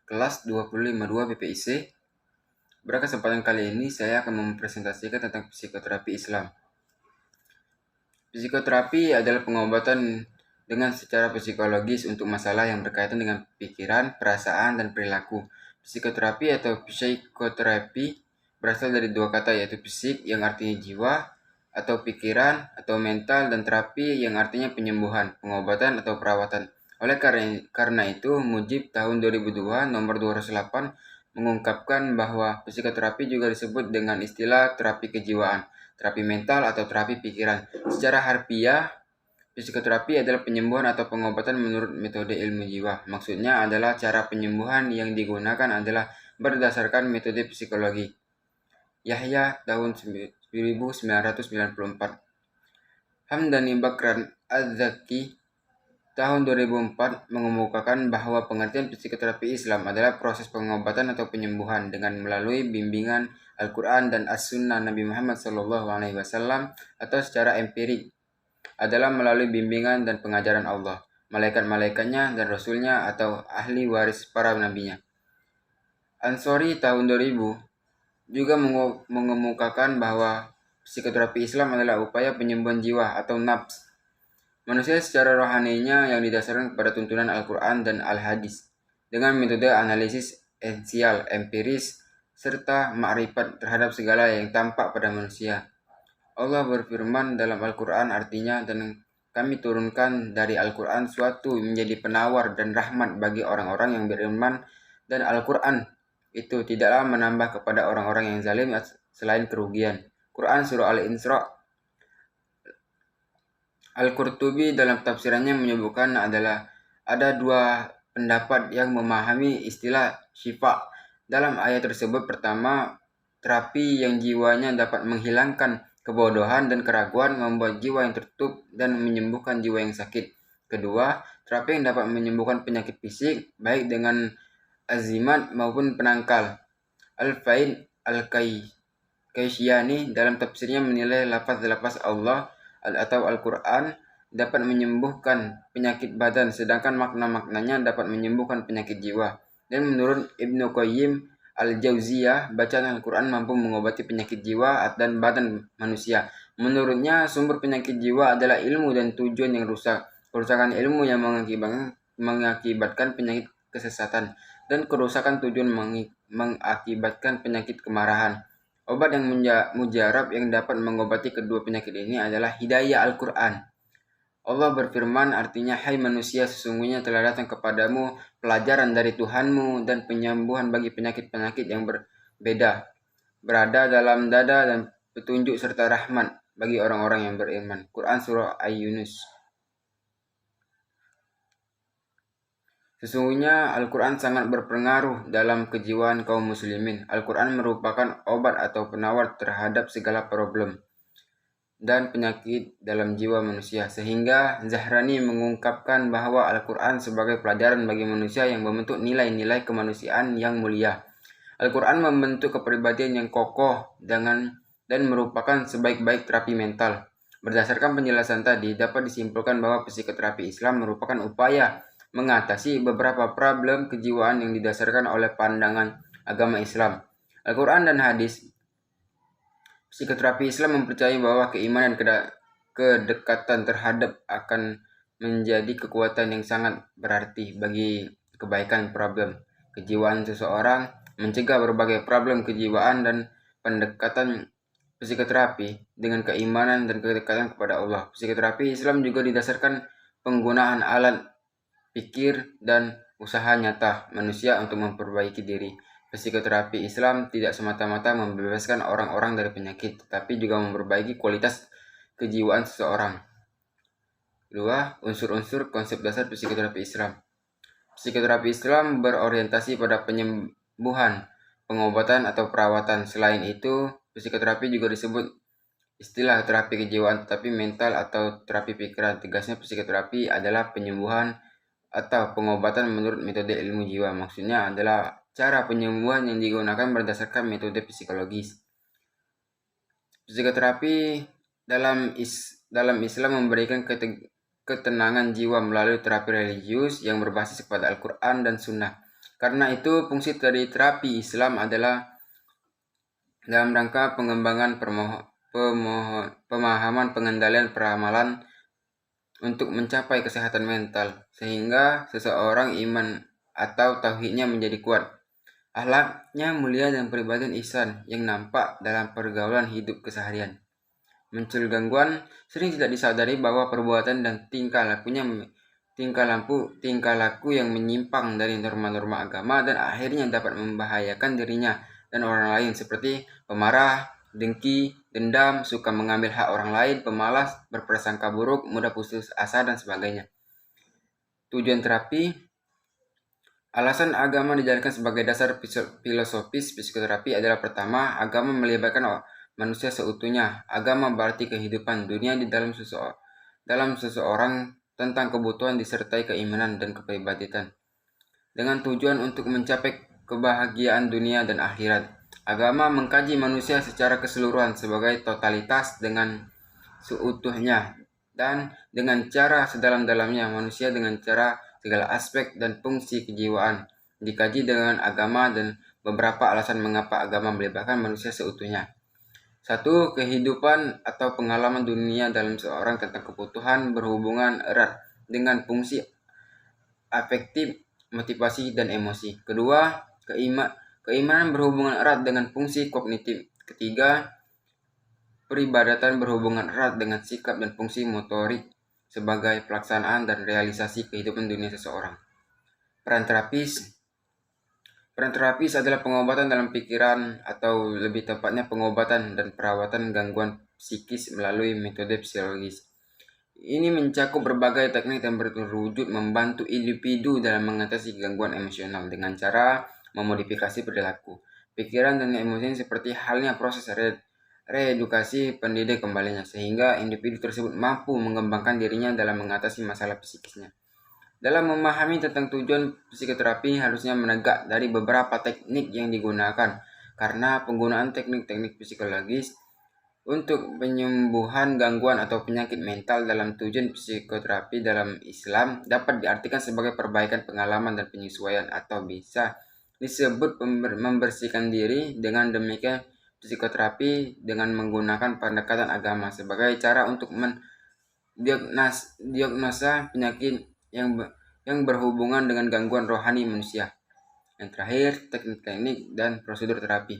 kelas 252 BPIC. Pada kesempatan kali ini saya akan mempresentasikan tentang psikoterapi Islam. Psikoterapi adalah pengobatan dengan secara psikologis untuk masalah yang berkaitan dengan pikiran, perasaan, dan perilaku. Psikoterapi atau psikoterapi berasal dari dua kata, yaitu psik yang artinya jiwa atau pikiran atau mental, dan terapi yang artinya penyembuhan, pengobatan atau perawatan. Oleh karena itu, Mujib tahun 2002 nomor 208 mengungkapkan bahwa psikoterapi juga disebut dengan istilah terapi kejiwaan, terapi mental, atau terapi pikiran. Secara harfiah, psikoterapi adalah penyembuhan atau pengobatan menurut metode ilmu jiwa. Maksudnya adalah cara penyembuhan yang digunakan adalah berdasarkan metode psikologi. Yahya tahun 1994. Hamdani Bakran Az-Zaki tahun 2004 mengemukakan bahwa pengertian psikoterapi Islam adalah proses pengobatan atau penyembuhan dengan melalui bimbingan Al-Quran dan As-Sunnah Nabi Muhammad SAW atau secara empirik adalah melalui bimbingan dan pengajaran Allah, malaikat-malaikatnya dan Rasulnya atau ahli waris para nabinya. Ansori tahun 2000 juga mengemukakan bahwa psikoterapi Islam adalah upaya penyembuhan jiwa atau nafs manusia secara rohaninya yang didasarkan kepada tuntunan Al-Quran dan Al-Hadis dengan metode analisis esensial, empiris, serta ma'rifat terhadap segala yang tampak pada manusia. Allah berfirman dalam Al-Quran artinya, dan kami turunkan dari Al-Quran suatu menjadi penawar dan rahmat bagi orang-orang yang beriman, dan Al-Quran itu tidaklah menambah kepada orang-orang yang zalim selain kerugian. Quran Surah Al-Isra. Al-Qurtubi dalam tafsirannya menyebutkan ada dua pendapat yang memahami istilah syifa. Dalam ayat tersebut, pertama, terapi yang jiwanya dapat menghilangkan kebodohan dan keraguan, membuat jiwa yang tertutup dan menyembuhkan jiwa yang sakit. Kedua, terapi yang dapat menyembuhkan penyakit fisik, baik dengan azimat maupun penangkal. Al-Faid Al-Kaisyani dalam tafsirnya menilai lafaz-lafaz Allah atau Al-Quran dapat menyembuhkan penyakit badan, sedangkan makna-maknanya dapat menyembuhkan penyakit jiwa. Dan menurut Ibnu Qayyim Al-Jauziyah, bacaan Al-Quran mampu mengobati penyakit jiwa dan badan manusia. Menurutnya, sumber penyakit jiwa adalah ilmu dan tujuan yang rusak. Kerusakan ilmu yang mengakibatkan penyakit kesesatan, dan kerusakan tujuan mengakibatkan penyakit kemarahan. Obat yang mujarab yang dapat mengobati kedua penyakit ini adalah hidayah Al-Quran. Allah berfirman artinya, hai manusia, sesungguhnya telah datang kepadamu pelajaran dari Tuhanmu dan penyembuhan bagi penyakit-penyakit yang berbeda, berada dalam dada, dan petunjuk serta rahmat bagi orang-orang yang beriman. Quran Surah Ay-Yunus. Sesungguhnya Al-Quran sangat berpengaruh dalam kejiwaan kaum muslimin. Al-Quran merupakan obat atau penawar terhadap segala problem dan penyakit dalam jiwa manusia. Sehingga Zahrani mengungkapkan bahwa Al-Quran sebagai pelajaran bagi manusia yang membentuk nilai-nilai kemanusiaan yang mulia. Al-Quran membentuk kepribadian yang kokoh dan merupakan sebaik-baik terapi mental. Berdasarkan penjelasan tadi, dapat disimpulkan bahwa psikoterapi Islam merupakan upaya mengatasi beberapa problem kejiwaan yang didasarkan oleh pandangan agama Islam, Al-Quran dan hadis. Psikoterapi Islam mempercayai bahwa keimanan kedekatan terhadap akan menjadi kekuatan yang sangat berarti bagi kebaikan problem kejiwaan seseorang, mencegah berbagai problem kejiwaan, dan pendekatan psikoterapi dengan keimanan dan kedekatan kepada Allah. Psikoterapi Islam juga didasarkan penggunaan alat pikir dan usaha nyata manusia untuk memperbaiki diri. Psikoterapi Islam tidak semata-mata membebaskan orang-orang dari penyakit, tetapi juga memperbaiki kualitas kejiwaan seseorang. Kedua, unsur-unsur konsep dasar psikoterapi Islam. Psikoterapi Islam berorientasi pada penyembuhan, pengobatan, atau perawatan. Selain itu, psikoterapi juga disebut istilah terapi kejiwaan, tetapi mental atau terapi pikiran. Tegasnya, psikoterapi adalah penyembuhan atau pengobatan menurut metode ilmu jiwa. Maksudnya adalah cara penyembuhan yang digunakan berdasarkan metode psikologis. Psikoterapi dalam Islam memberikan ketenangan jiwa melalui terapi religius yang berbasis kepada Al-Quran dan Sunnah. Karena itu, fungsi dari terapi Islam adalah dalam rangka pengembangan pemahaman pengendalian peramalan untuk mencapai kesehatan mental, sehingga seseorang iman atau tauhidnya menjadi kuat. Akhlaknya mulia dan peribadatan ihsan yang nampak dalam pergaulan hidup keseharian. Muncul gangguan sering tidak disadari bahwa perbuatan dan tingkah laku yang menyimpang dari norma-norma agama dan akhirnya dapat membahayakan dirinya dan orang lain, seperti pemarah, dengki, dendam, suka mengambil hak orang lain, pemalas, berprasangka buruk, mudah putus asa, dan sebagainya. Tujuan terapi. Alasan agama dijadikan sebagai dasar filosofis psikoterapi adalah: pertama, agama melibatkan manusia seutuhnya. Agama berarti kehidupan dunia di dalam seseorang tentang kebutuhan disertai keimanan dan kepribadian, dengan tujuan untuk mencapai kebahagiaan dunia dan akhirat. Agama mengkaji manusia secara keseluruhan sebagai totalitas dengan seutuhnya dan dengan cara sedalam-dalamnya manusia dengan cara segala aspek dan fungsi kejiwaan dikaji dengan agama dan beberapa alasan mengapa agama melibatkan manusia seutuhnya. 1. Kehidupan atau pengalaman dunia dalam seorang tentang kebutuhan berhubungan erat dengan fungsi afektif, motivasi, dan emosi. Kedua, keimanan berhubungan erat dengan fungsi kognitif. Ketiga, peribadatan berhubungan erat dengan sikap dan fungsi motorik sebagai pelaksanaan dan realisasi kehidupan dunia seseorang. Peran terapis adalah pengobatan dalam pikiran, atau lebih tepatnya pengobatan dan perawatan gangguan psikis melalui metode psikologis. Ini mencakup berbagai teknik yang berwujud membantu individu dalam mengatasi gangguan emosional dengan cara memodifikasi perilaku, pikiran, dan emosi, seperti halnya proses reedukasi pendidik kembalinya, sehingga individu tersebut mampu mengembangkan dirinya dalam mengatasi masalah psikisnya. Dalam memahami tentang tujuan psikoterapi harusnya menegak dari beberapa teknik yang digunakan, karena penggunaan teknik-teknik psikologis untuk penyembuhan gangguan atau penyakit mental dalam tujuan psikoterapi dalam Islam dapat diartikan sebagai perbaikan pengalaman dan penyesuaian, atau bisa disebut membersihkan diri. Dengan demikian, psikoterapi dengan menggunakan pendekatan agama sebagai cara untuk mendiagnosa penyakit yang berhubungan dengan gangguan rohani manusia. Yang terakhir, teknik-teknik dan prosedur terapi.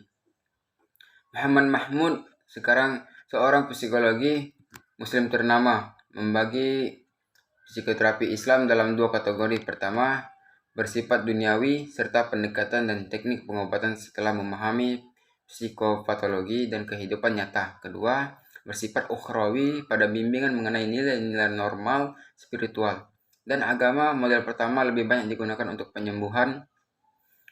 Muhammad Mahmud, sekarang seorang psikologi muslim ternama, membagi psikoterapi Islam dalam 2 kategori. Pertama, bersifat duniawi serta pendekatan dan teknik pengobatan setelah memahami psikopatologi dan kehidupan nyata. Kedua, bersifat ukhrawi pada bimbingan mengenai nilai-nilai normal spiritual dan agama. Model pertama lebih banyak digunakan untuk penyembuhan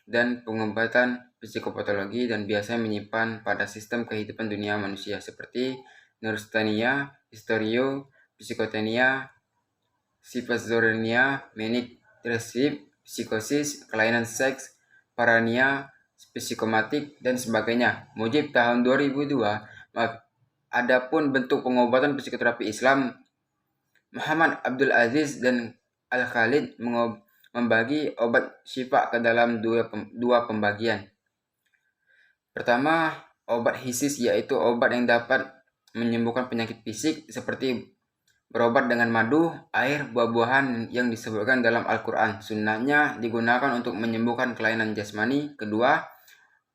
dan pengobatan psikopatologi dan biasanya menyimpan pada sistem kehidupan dunia manusia seperti neurasthenia, histerio, psikotenia, schizophrenia, manic depressive, psikosis, kelainan seks, paranoia, psikomatik, dan sebagainya. Mujib tahun 2002. Adapun bentuk pengobatan psikoterapi Islam, Muhammad Abdul Aziz dan Al-Khalid membagi obat syifa ke dalam dua pembagian. Pertama, obat hisis, yaitu obat yang dapat menyembuhkan penyakit fisik seperti berobat dengan madu, air, buah-buahan yang disebutkan dalam Al-Quran. Sunnahnya digunakan untuk menyembuhkan kelainan jasmani. Kedua,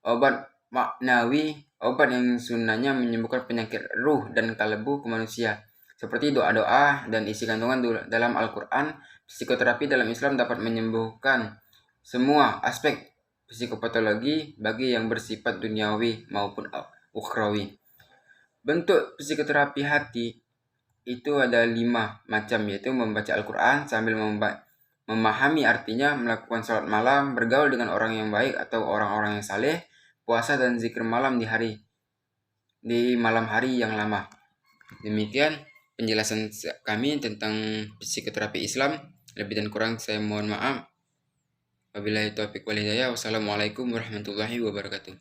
obat maknawi, obat yang sunnahnya menyembuhkan penyakit ruh dan kalbu ke manusia, seperti doa-doa dan isi kandungan dalam Al-Quran. Psikoterapi dalam Islam dapat menyembuhkan semua aspek psikopatologi bagi yang bersifat duniawi maupun ukhrawi. Bentuk psikoterapi hati itu ada 5 macam, yaitu membaca Al-Quran sambil memahami artinya, melakukan sholat malam, bergaul dengan orang yang baik atau orang-orang yang saleh, puasa dan zikir malam di malam hari yang lama. Demikian penjelasan kami tentang psikoterapi Islam. Lebih dan kurang saya mohon maaf. Wabillahi taufiq wal hidayah. Wassalamualaikum warahmatullahi wabarakatuh.